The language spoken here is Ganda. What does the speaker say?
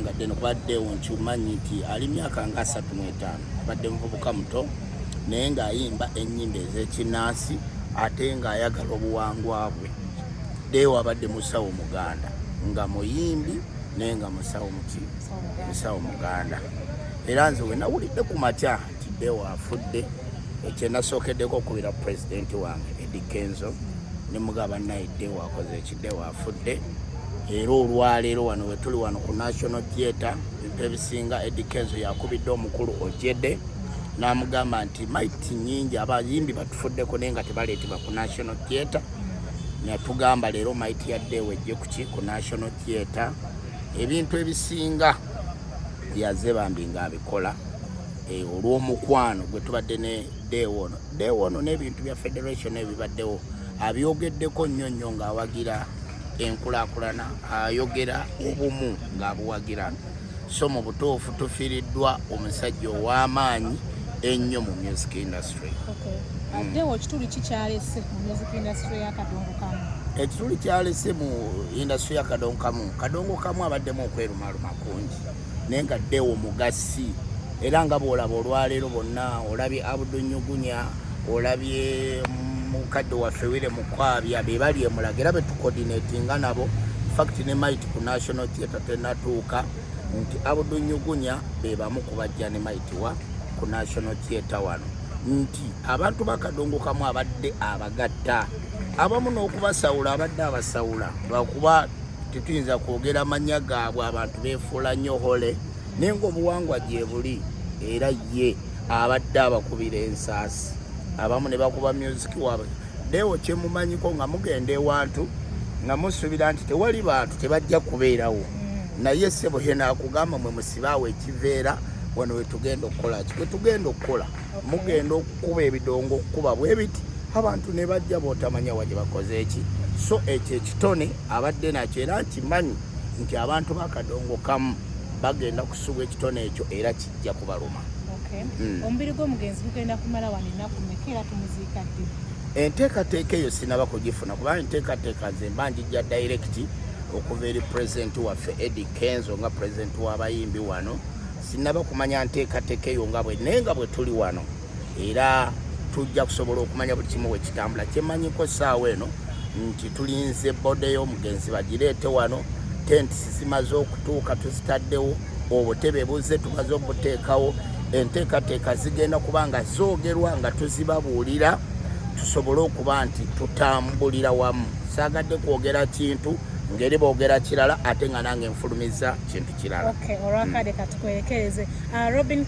nga ddene kubadde nkimanyi nti ali myaka nga 35 abadde muvubuka muto naye ng'ayimba ennyimba ez'ekinnansi ate ng'ayagala obuwangwa bwe. Deo abadde musawo Muganda nga muyimbi naye nga musawo Muganda. Era nze we nawulidde ku makya nti Deo afudde ekyenasookeddeko okubira pulezidenti wange Eddy Kenzo ne mugaba naye Deo akoze Deo afudde. Era olwaleero wano we tuli wano ku National Theatre ebintu ebisinga Eddy Kenzo yakubidde omukulu Ojedde n'amugamba nti maiti nnyingi abayimbi batufuddeko naye nga tebaleetebwa ku National Theatre. Natugamba leero maiti ya Deo ejje ku National Theatre. Ebintu ebisinga yaze bambi ng'abikola olw'omukwano gwe tubadde ne Deo ono n'ebintu bya federation ebibaddewo abyogeddeko nnyo ng'awagira enkulaakulana, ayogera obumu ng'abuwagira. So mu butuufu tufiiriddwa omusajja ow'amaanyi ennyo mu music industry. Deo kituli kikyalese mu music industry ya Kadongo Kamu? Ekituli kyalese mu industry ya Kadongo Kamu, Kadongo Kamu abaddemu okwerumaluma kungi naye nga Deo mugasi. Era nga bw'olaba olwaleero bonna olabye Abudunyugunya, olabye mukadde waffe Wile Mukwabya be bali emulaga era betucoordinatinga nabo. Fact ne Might ku National Theatre tenatuuka nti Abudunyugunya be bamu ku bajja ne Might wa ku National Theatre wano nti abantu ba Kadongo Kamu abadde abagatta abamu n'okubasawula abadde abasawula lwakuba tetuyinza kwogera amannya gaabwe abantu beefuula nnyo hole naye ng'obuwangwa gye buli era ye abadde abakubira ensaasi abamu ne bakuba music waabwe. Deo kyemumanyiko nga mugenda ewantu nga musuubira nti tewali bantu tebajja kubeerawo naye ssebo ye naakugamba mwe musibaawo ekiveera wano we tugenda okukola ki? We tugenda okukola mugenda okukuba ebidongo okukuba bwe biti abantu ne bajja bootamanya wa gye bakoze eki. So ekyo ekitone abadde nakyo era nkimanyi nti abantu ba Kadongo Kamu bagenda kusuba ekitone ekyo era kijja kubaluma. Omubiri gw'omugenzi gugenda kumala wano ennaku mmeka era tumuziika ddi? Enteekateeka eyo sinaba kugifuna kuba enteekateeka nze mba njijja direct okuva eri pulezidenti waffe Eddy Kenzo nga pulezidenti w'abayimbi wano. Sinaba kumanya nteekateeka eyo nga bwe naye nga bwe tuli wano era tujja kusobola okumanya buli kimu wekitambula. Kyemanyiko essaawa eno nti tulinze bode y'omugenzi bagireete wano, tents zimaze okutuuka tuzitaddewo, obutebe buzze tumaze obuteekawo. Enteekateeka zigenda kuba nga zoogerwa nga tuzibabuulira tusobole okuba nti tutambulira wamu. Saagadde kwogera kintu ngeri boogera kirala ate nga nange nfulumiza kintu kirala. Olwakadde katukwerekereze Robin